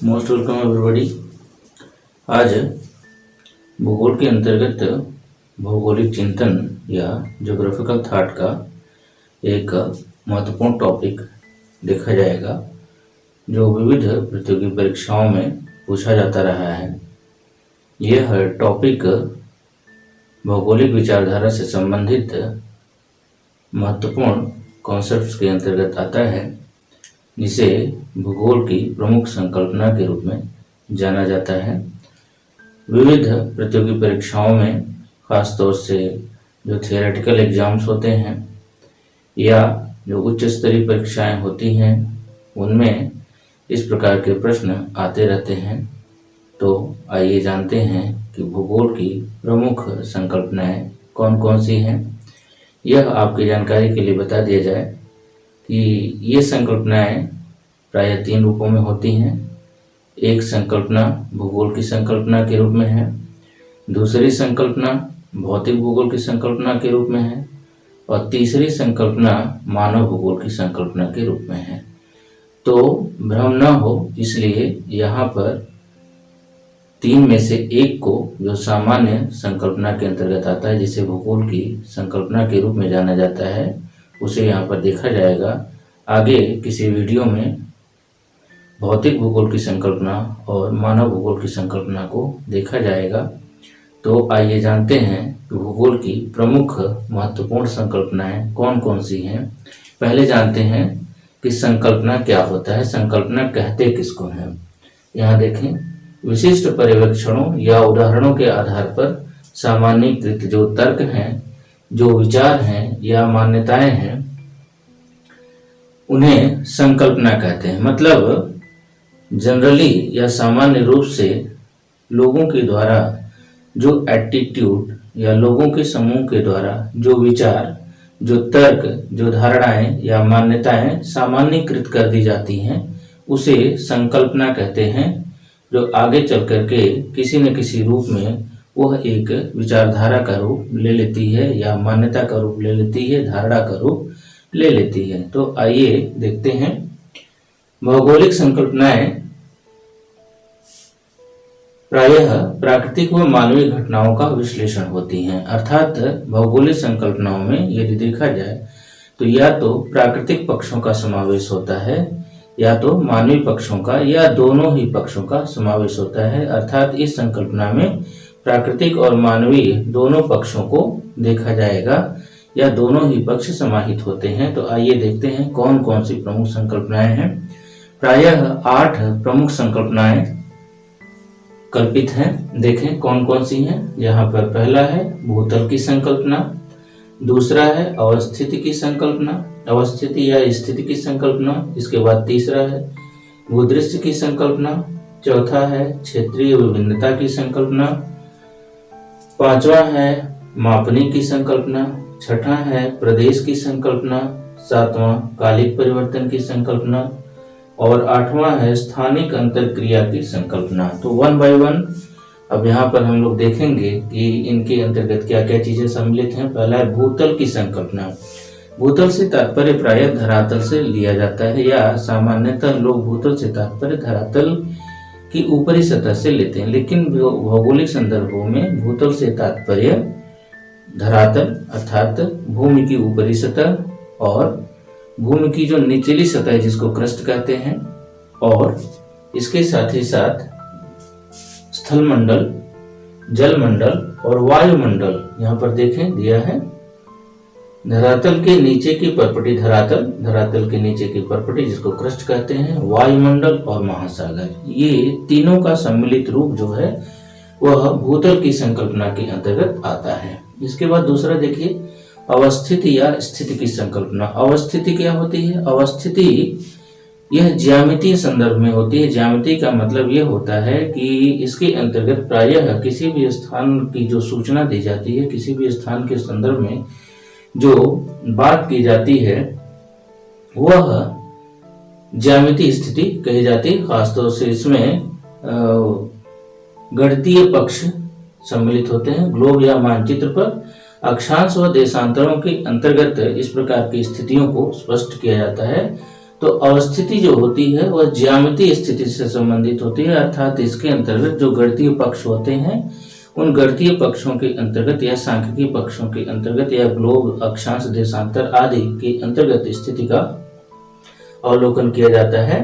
Most welcome everybody. आज भूगोल के अंतर्गत भौगोलिक चिंतन या ज्योग्राफिकल थॉट का एक महत्वपूर्ण टॉपिक देखा जाएगा जो विविध प्रतियोगी परीक्षाओं में पूछा जाता रहा है। यह टॉपिक भौगोलिक विचारधारा से संबंधित महत्वपूर्ण कॉन्सेप्ट्स के अंतर्गत आता है, जिसे भूगोल की प्रमुख संकल्पना के रूप में जाना जाता है। विविध प्रतियोगी परीक्षाओं में खास तौर से जो थियोरेटिकल एग्जाम्स होते हैं या जो उच्च स्तरीय परीक्षाएं होती हैं, उनमें इस प्रकार के प्रश्न आते रहते हैं। तो आइए जानते हैं कि भूगोल की प्रमुख संकल्पनाएं कौन कौन सी हैं। यह आपकी जानकारी के लिए बता दिया जाए कि ये संकल्पनाएं प्रायः 3 रूपों में होती हैं। एक संकल्पना भूगोल की संकल्पना के रूप में है, दूसरी संकल्पना भौतिक भूगोल की संकल्पना के रूप में है और तीसरी संकल्पना मानव भूगोल की संकल्पना के रूप में है। तो भ्रम न हो, इसलिए यहाँ पर 3 में से एक को जो सामान्य संकल्पना के अंतर्गत आता है, जिसे भूगोल की संकल्पना के रूप में जाना जाता है, उसे यहाँ पर देखा जाएगा। आगे किसी वीडियो में भौतिक भूगोल की संकल्पना और मानव भूगोल की संकल्पना को देखा जाएगा। तो आइए जानते हैं कि भूगोल की प्रमुख महत्वपूर्ण संकल्पनाएं कौन कौन सी हैं। पहले जानते हैं कि संकल्पना क्या होता है, संकल्पना कहते किसको हैं। यहाँ देखें, विशिष्ट पर्यवेक्षणों या उदाहरणों के आधार पर सामान्यीकृत जो तर्क हैं, जो विचार हैं या मान्यताएं हैं, उन्हें संकल्पना कहते हैं। मतलब जनरली या सामान्य रूप से लोगों के द्वारा जो एटीट्यूड या लोगों के समूह के द्वारा जो विचार, जो तर्क, जो धारणाएं या मान्यताएं सामान्यीकृत कर दी जाती हैं, उसे संकल्पना कहते हैं। जो आगे चल करके किसी न किसी रूप में वह एक विचारधारा का रूप ले लेती है या मान्यता का रूप ले लेती है, धारणा का रूप ले लेती है। तो आइए देखते हैं। भौगोलिक संकल्पनाएं प्रायः प्राकृतिक व मानवीय घटनाओं का विश्लेषण होती हैं। अर्थात भौगोलिक संकल्पनाओं में यदि देखा जाए तो या तो प्राकृतिक पक्षों का समावेश होता है या तो मानवीय पक्षों का, या दोनों ही पक्षों का समावेश होता है। अर्थात इस संकल्पना में प्राकृतिक और मानवीय दोनों पक्षों को देखा जाएगा या दोनों ही पक्ष समाहित होते हैं। तो आइए देखते हैं कौन कौन सी प्रमुख संकल्पनाएं हैं। प्रायः 8 प्रमुख संकल्पनाएं कल्पित हैं। देखें कौन कौन सी हैं। यहाँ पर पहला है भूतल की संकल्पना, दूसरा है अवस्थिति की संकल्पना, अवस्थिति या स्थिति की संकल्पना। इसके बाद तीसरा है भूदृश्य की संकल्पना, चौथा है क्षेत्रीय विभिन्नता की संकल्पना, पांचवा है मापनी की संकल्पना, छठा है प्रदेश की संकल्पना, सातवां कालिक परिवर्तन की संकल्पना और 8वां है स्थानिक अंतरक्रिया की संकल्पना। तो 1 बाय 1 अब यहाँ पर हम लोग देखेंगे कि इनके अंतर्गत क्या क्या चीजें सम्मिलित हैं। पहला है भूतल की संकल्पना। भूतल से तात्पर्य प्रायः धरातल से लिया जाता है, या सामान्यतः लोग भूतल से तात्पर्य धरातल की ऊपरी सतह से लेते हैं, लेकिन भौगोलिक संदर्भों में भूतल से तात्पर्य धरातल अर्थात भूमि की ऊपरी सतह और भूमि की जो निचली सतह है, जिसको क्रस्ट कहते हैं, और इसके साथ ही साथ स्थल मंडल, जल मंडल और वायुमंडल यहाँ पर देखें दिया है। धरातल के नीचे की परपटी धरातल, धरातल के नीचे की परपटी जिसको क्रस्ट कहते हैं, वायुमंडल और महासागर, ये तीनों का सम्मिलित रूप जो है वह भूतल की संकल्पना के अंतर्गत आता है। इसके बाद दूसरा देखिए अवस्थिति या स्थिति की संकल्पना। अवस्थिति क्या होती है? अवस्थिति यह ज्यामितीय संदर्भ में होती है। ज्यामिति का मतलब यह होता है कि इसके अंतर्गत प्रायः किसी भी स्थान की जो सूचना दी जाती है, किसी भी स्थान के संदर्भ में जो बात की जाती है, वह ज्यामितीय स्थिति कही जाती है। खासतौर से इसमें गणितीय पक्ष सम्मिलित होते हैं। ग्लोब या मानचित्र पर अक्षांश व देशांतरों के अंतर्गत इस प्रकार की स्थितियों को स्पष्ट किया जाता है। तो अवस्थिति जो होती है वह ज्यामितीय स्थिति से संबंधित होती है, अर्थात इसके अंतर्गत जो गणितीय पक्ष होते हैं उन गणितीय पक्षों के अंतर्गत या सांख्यिकीय पक्षों के अंतर्गत या ग्लोब, अक्षांश, देशांतर आदि के अंतर्गत स्थिति का अवलोकन किया जाता है।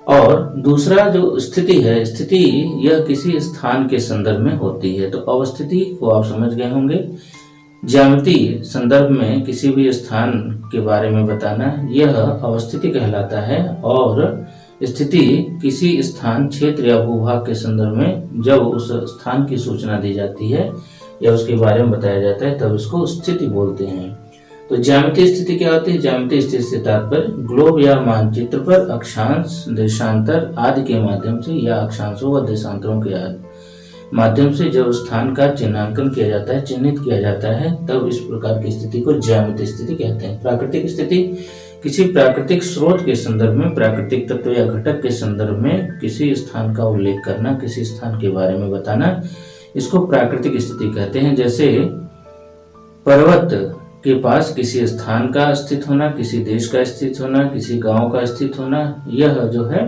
और दूसरा जो स्थिति है, स्थिति यह किसी स्थान के संदर्भ में होती है। तो अवस्थिति को आप समझ गए होंगे, ज्यामितीय संदर्भ में किसी भी स्थान के बारे में बताना, यह अवस्थिति कहलाता है। और स्थिति किसी स्थान, क्षेत्र या भूभाग के संदर्भ में जब उस स्थान की सूचना दी जाती है या उसके बारे में बताया जाता है तब इसको स्थिति बोलते हैं। तो ज्यामितीय स्थिति क्या होती है? ज्यामितीय स्थिति से तात्पर्य ग्लोब या मानचित्र पर अक्षांश, देशांतर आदि के माध्यम से या अक्षांशों व देशांतरों के माध्यम से जब स्थान का चिन्हांकन किया जाता है, चिन्हित किया जाता है, तब इस प्रकार की स्थिति को ज्यामितीय स्थिति कहते हैं। प्राकृतिक स्थिति किसी प्राकृतिक स्रोत के संदर्भ में, प्राकृतिक तत्व या घटक के संदर्भ में किसी स्थान का उल्लेख करना, किसी स्थान के बारे में बताना, इसको प्राकृतिक स्थिति कहते हैं। जैसे पर्वत के पास किसी स्थान का स्थित होना, किसी देश का स्थित होना, किसी गांव का स्थित होना, यह जो है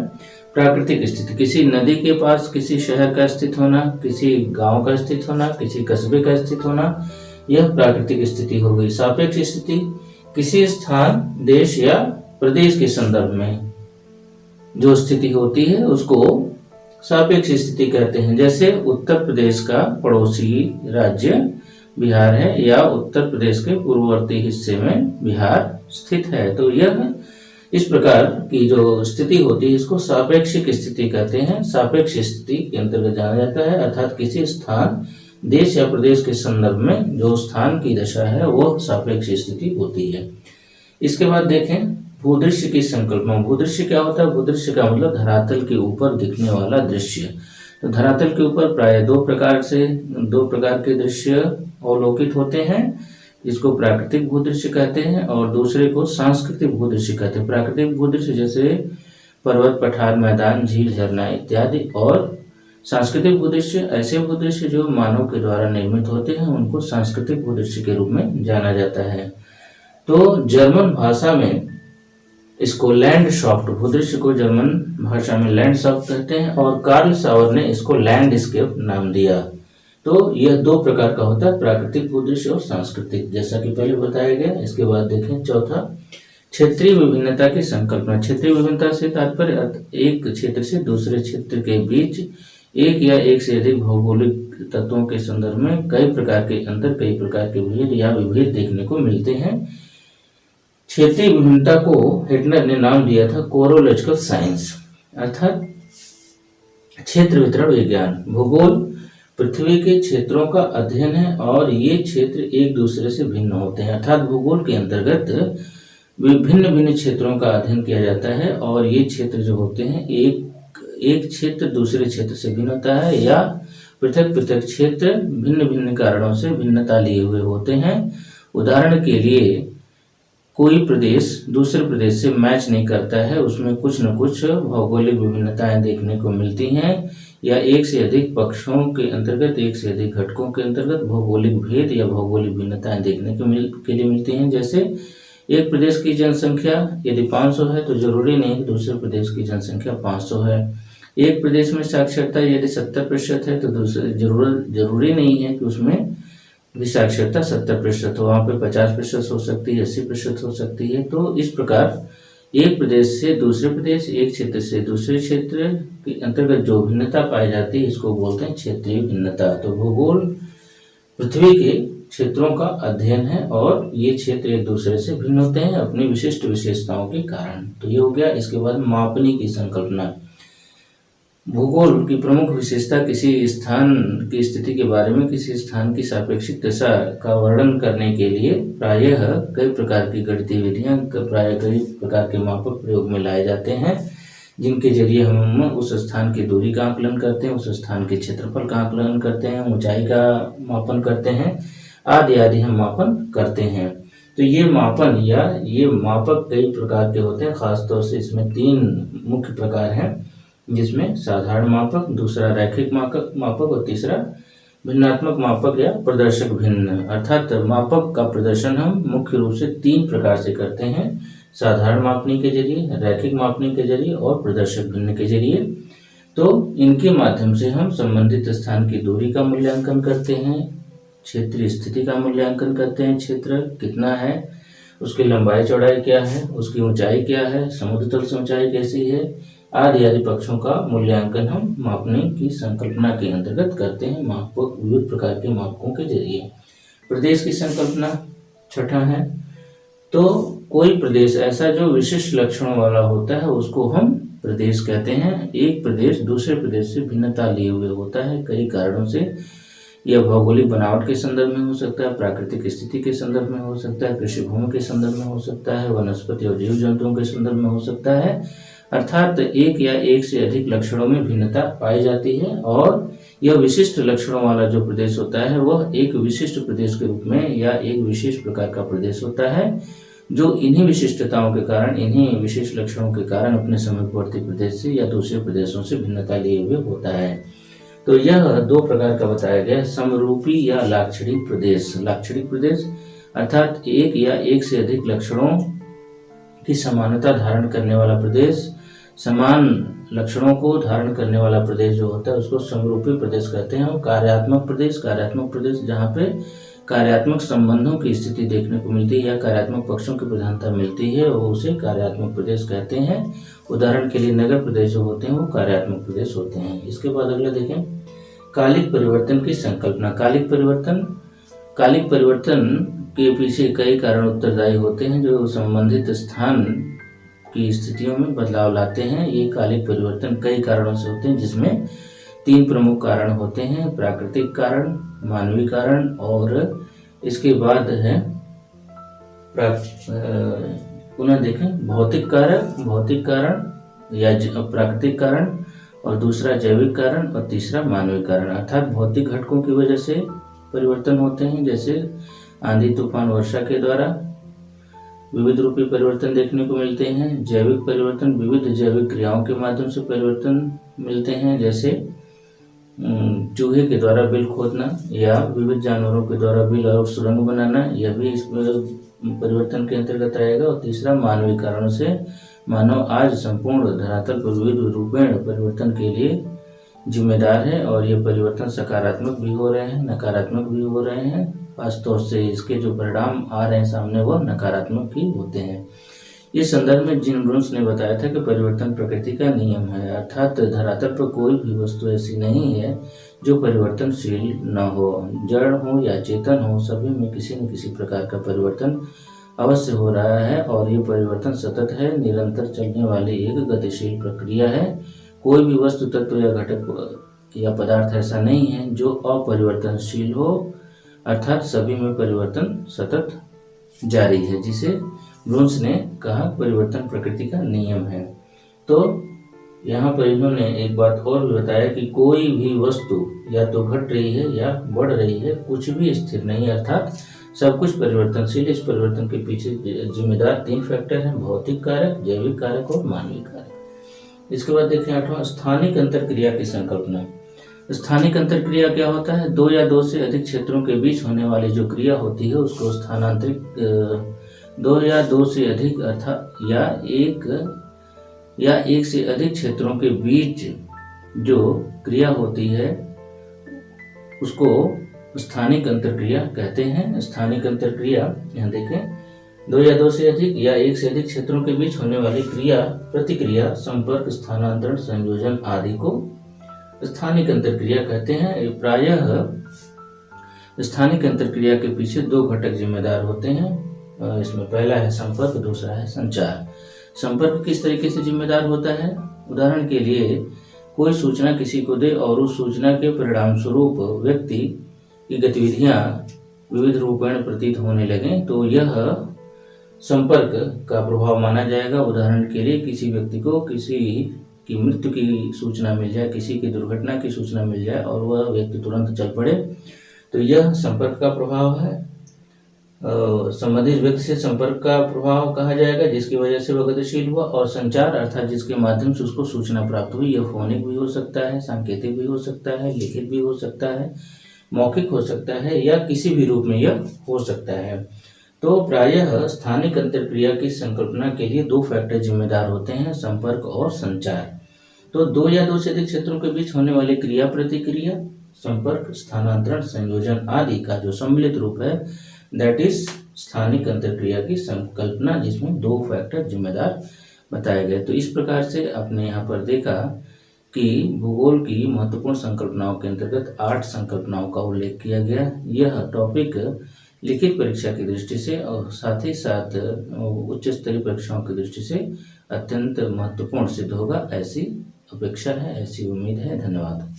प्राकृतिक स्थिति। किसी नदी के पास किसी शहर का स्थित होना, किसी गांव का स्थित होना, किसी कस्बे का स्थित होना, यह प्राकृतिक स्थिति हो गई। सापेक्ष स्थिति किसी स्थान, देश या प्रदेश के संदर्भ में जो स्थिति होती है उसको सापेक्ष स्थिति कहते हैं। जैसे उत्तर प्रदेश का पड़ोसी राज्य बिहार है या उत्तर प्रदेश के पूर्ववर्ती हिस्से में बिहार स्थित है, तो यह इस प्रकार की जो स्थिति होती है इसको सापेक्षिक स्थिति कहते हैं। सापेक्ष स्थिति के अंतर्गत जाना जाता है, अर्थात किसी स्थान, देश या प्रदेश के संदर्भ में जो स्थान की दशा है वो सापेक्ष स्थिति होती है। इसके बाद देखें भूदृश्य की संकल्पना। भूदृश्य क्या होता है? भूदृश्य का मतलब धरातल के ऊपर दिखने वाला दृश्य। तो धरातल के ऊपर प्राय दो प्रकार के दृश्य अवलोकित होते हैं, जिसको प्राकृतिक भूदृश्य कहते हैं और दूसरे को सांस्कृतिक भूदृश्य कहते हैं। प्राकृतिक भूदृश्य जैसे पर्वत, पठार, मैदान, झील, झरना इत्यादि, और सांस्कृतिक भूदृश्य ऐसे भूदृश्य जो मानव के द्वारा निर्मित होते हैं, उनको सांस्कृतिक भूदृश्य के रूप में जाना जाता है। तो जर्मन भाषा में इसको लैंडस्केप, भूदृश्य को जर्मन भाषा में लैंडस्केप कहते हैं और कार्ल सावर ने इसको लैंडस्केप नाम दिया। तो यह दो प्रकार का होता है, प्राकृतिक भूदृश्य और सांस्कृतिक, जैसा कि पहले बताया गया। इसके बाद देखें चौथा, क्षेत्रीय विभिन्नता की संकल्पना। क्षेत्रीय विभिन्नता से तात्पर्य एक क्षेत्र से दूसरे क्षेत्र के बीच एक या एक से अधिक भौगोलिक तत्वों के संदर्भ में कई प्रकार के अंतर, कई प्रकार के भेद या विभेद देखने को मिलते हैं। क्षेत्रीय विभिन्नता को हिटलर ने नाम दिया था कोरोलॉजिकल साइंस, अर्थात क्षेत्र वितरण विज्ञान। भूगोल पृथ्वी के क्षेत्रों का अध्ययन है और ये क्षेत्र एक दूसरे से भिन्न होते हैं, अर्थात भूगोल के अंतर्गत भिन्न भिन्न क्षेत्रों का अध्ययन किया जाता है और ये क्षेत्र जो होते हैं एक क्षेत्र दूसरे क्षेत्र से भिन्न होता है या पृथक पृथक क्षेत्र भिन्न भिन्न कारणों से भिन्नता लिए हुए होते हैं। उदाहरण के लिए कोई प्रदेश दूसरे प्रदेश से मैच नहीं करता है, उसमें कुछ न कुछ भौगोलिक विभिन्नताएं देखने को मिलती हैं, या एक से अधिक पक्षों के अंतर्गत, एक से अधिक घटकों के अंतर्गत भौगोलिक भेद या भौगोलिक भिन्नताएं देखने के लिए मिलती हैं। जैसे एक प्रदेश की जनसंख्या यदि 500 है तो जरूरी नहीं कि दूसरे प्रदेश की जनसंख्या 500 है। एक प्रदेश में साक्षरता यदि 70% है तो दूसरे जरूरी नहीं है कि उसमें भी साक्षरता 70% हो, वहाँ पे 50% हो सकती है, 80% हो सकती है। तो इस प्रकार एक प्रदेश से दूसरे प्रदेश, एक क्षेत्र से दूसरे क्षेत्र के अंतर्गत जो भिन्नता पाई जाती है इसको बोलते हैं क्षेत्रीय भिन्नता। तो भूगोल पृथ्वी के क्षेत्रों का अध्ययन है और ये क्षेत्र एक दूसरे से भिन्न होते हैं अपनी विशिष्ट विशेषताओं के कारण। तो ये हो गया। इसके बाद मापनी की संकल्पना। भूगोल की प्रमुख विशेषता किसी स्थान की स्थिति के बारे में, किसी स्थान की सापेक्षिक दशा का वर्णन करने के लिए प्रायः कई प्रकार की गतिविधियां, प्रायः कई प्रकार के मापक प्रयोग में लाए जाते हैं, जिनके जरिए हम उस स्थान की दूरी का आकलन करते हैं, उस स्थान के क्षेत्रफल का आकलन करते हैं, ऊंचाई का मापन करते हैं, आदि आदि हम मापन करते हैं। तो ये मापन या ये मापक कई प्रकार के होते हैं। खासतौर से इसमें 3 मुख्य प्रकार हैं, जिसमें साधारण मापक, दूसरा रैखिक मापक और तीसरा भिन्नात्मक मापक या प्रदर्शक भिन्न। अर्थात मापक का प्रदर्शन हम मुख्य रूप से 3 प्रकार से करते हैं। साधारण मापनी के जरिए, रैखिक मापनी के जरिए और प्रदर्शक भिन्न के जरिए। तो इनके माध्यम से हम संबंधित स्थान की दूरी का मूल्यांकन करते हैं, क्षेत्रीय स्थिति का मूल्यांकन करते हैं, क्षेत्र कितना है, उसकी लंबाई चौड़ाई क्या है, उसकी ऊंचाई क्या है, समुद्र तल से ऊंचाई कैसी है, आदि पक्षों का मूल्यांकन हम मापने की संकल्पना के अंतर्गत करते हैं, विविध प्रकार के मापकों के जरिए। प्रदेश की संकल्पना छठा है। तो कोई प्रदेश ऐसा जो विशिष्ट लक्षणों वाला होता है उसको हम प्रदेश कहते हैं। एक प्रदेश दूसरे प्रदेश से भिन्नता लिए हुए होता है कई कारणों से। यह भौगोलिक बनावट के संदर्भ में हो सकता है, प्राकृतिक स्थिति के संदर्भ में हो सकता है, कृषि भूमि के संदर्भ में हो सकता है, वनस्पति और जीव जंतुओं के संदर्भ में हो सकता है। अर्थात एक या एक से अधिक लक्षणों में भिन्नता पाई जाती है और यह विशिष्ट लक्षणों वाला जो प्रदेश होता है वह एक विशिष्ट प्रदेश के रूप में या एक विशेष प्रकार का प्रदेश होता है जो इन्हीं विशिष्टताओं के कारण, इन्हीं विशेष लक्षणों के कारण अपने समीपवर्ती प्रदेश से या दूसरे प्रदेशों से भिन्नता लिए हुए होता है। तो यह दो प्रकार का बताया गया, समरूपी या लाक्षणिक प्रदेश। लाक्षणिक प्रदेश अर्थात एक या एक से अधिक लक्षणों की समानता धारण करने वाला प्रदेश, समान लक्षणों को धारण करने वाला प्रदेश जो होता है उसको समरूपी प्रदेश कहते हैं। और कार्यात्मक प्रदेश जहाँ पे कार्यात्मक संबंधों की स्थिति देखने को मिलती है या कार्यात्मक पक्षों की प्रधानता मिलती है वो उसे कार्यात्मक प्रदेश कहते हैं। उदाहरण के लिए नगर प्रदेश जो होते हैं वो कार्यात्मक प्रदेश होते हैं। इसके बाद अगला देखें, कालिक परिवर्तन की संकल्पना। कालिक परिवर्तन के पीछे कई कारण उत्तरदायी होते हैं जो संबंधित स्थान की स्थितियों में बदलाव लाते हैं। ये कालिक परिवर्तन कई कारणों से होते हैं जिसमें 3 प्रमुख कारण होते हैं, प्राकृतिक कारण, मानवीय कारण और इसके बाद है पुनः देखें भौतिक कारण या प्राकृतिक कारण और दूसरा जैविक कारण और तीसरा मानवीय कारण। अर्थात भौतिक घटकों की वजह से परिवर्तन होते हैं जैसे आंधी तूफान वर्षा के द्वारा विविध रूपी परिवर्तन देखने को मिलते हैं। जैविक परिवर्तन विविध जैविक क्रियाओं के माध्यम से परिवर्तन मिलते हैं जैसे चूहे के द्वारा बिल खोदना या विविध जानवरों के द्वारा बिल और सुरंग बनाना, यह भी इस परिवर्तन के अंतर्गत आएगा। और तीसरा मानवीय कारणों से मानव आज संपूर्ण धरातल पर विविध रूपेण परिवर्तन के लिए जिम्मेदार है और ये परिवर्तन सकारात्मक भी हो रहे हैं, नकारात्मक भी हो रहे हैं। खासतौर से इसके जो परिणाम आ रहे हैं सामने वह नकारात्मक ही होते हैं। इस संदर्भ में जिन ब्रुन्स ने बताया था कि परिवर्तन प्रकृति का नियम है, अर्थात धरातल पर कोई भी वस्तु ऐसी नहीं है जो परिवर्तनशील न हो, जड़ हो या चेतन हो, सभी में किसी न किसी प्रकार का परिवर्तन अवश्य हो रहा है और ये परिवर्तन सतत है, निरंतर चलने वाली एक गतिशील प्रक्रिया है। कोई भी वस्तु, तत्व या घटक या पदार्थ ऐसा नहीं है जो अपरिवर्तनशील हो, अर्थात सभी में परिवर्तन सतत जारी है, जिसे ब्रुन्स ने कहा परिवर्तन प्रकृति का नियम है। तो यहाँ पर इन्होंने एक बात और भी बताया कि कोई भी वस्तु या तो घट रही है या बढ़ रही है, कुछ भी स्थिर नहीं, अर्थात सब कुछ परिवर्तनशील। इस परिवर्तन के पीछे जिम्मेदार 3 फैक्टर हैं, भौतिक कारक, जैविक कारक और मानवीय कारक। इसके बाद देखें 8वां, स्थानिक अंतरक्रिया की संकल्पना। स्थानिक अंतरक्रिया क्या होता है? 2 या 2 से अधिक क्षेत्रों के बीच होने वाली जो क्रिया होती है उसको स्थानांतरित 2 या 2 से अधिक अर्थात या एक से अधिक क्षेत्रों के बीच जो क्रिया होती है उसको स्थानिक अंतरक्रिया कहते हैं। स्थानिक अंतरक्रिया यहाँ देखें, 2 या 2 से अधिक या एक से अधिक क्षेत्रों के बीच होने वाली क्रिया, प्रतिक्रिया, संपर्क, स्थानांतरण, संयोजन आदि को स्थानिक अंतरक्रिया कहते हैं। प्रायः स्थानिक अंतरक्रिया के पीछे 2 घटक जिम्मेदार होते हैं। इसमें पहला है संपर्क, दूसरा है संचार। संपर्क किस तरीके से जिम्मेदार होता है? उदाहरण के लिए कोई सूचना किसी को दे और उस सूचना के परिणाम स्वरूप व्यक्ति की गतिविधियां विविध रूपेण प्रतीत होने लगें तो यह संपर्क का प्रभाव माना जाएगा। उदाहरण के लिए किसी व्यक्ति को किसी की मृत्यु की सूचना मिल जाए, किसी की दुर्घटना की सूचना मिल जाए और वह व्यक्ति तुरंत चल पड़े तो यह संपर्क का प्रभाव है। संबंधित व्यक्ति से संपर्क का प्रभाव कहा जाएगा जिसकी वजह से वह गतिशील हुआ। और संचार अर्थात जिसके माध्यम से उसको सूचना प्राप्त हुई, यह फोनिक भी हो सकता है, सांकेतिक भी हो सकता है, लिखित भी हो सकता है, मौखिक हो सकता है या किसी भी रूप में यह हो सकता है। तो प्रायः स्थानिक अंतरक्रिया की संकल्पना के लिए दो फैक्टर जिम्मेदार होते हैं, संपर्क और संचार। तो दो या दो से अधिक क्षेत्रों के बीच होने वाली क्रिया प्रतिक्रिया, संपर्क, स्थानांतरण, संयोजन आदि का जो सम्मिलित रूप है, दैट इज स्थानिक अंतरक्रिया की संकल्पना, जिसमें दो फैक्टर जिम्मेदार बताए गए। तो इस प्रकार से आपने यहाँ पर देखा कि भूगोल की महत्वपूर्ण संकल्पनाओं के अंतर्गत 8 संकल्पनाओं का उल्लेख किया गया। यह टॉपिक लिखित परीक्षा की दृष्टि से और साथ ही साथ उच्च स्तरीय परीक्षाओं की दृष्टि से अत्यंत महत्वपूर्ण सिद्ध होगा, ऐसी अपेक्षा है, ऐसी उम्मीद है। धन्यवाद।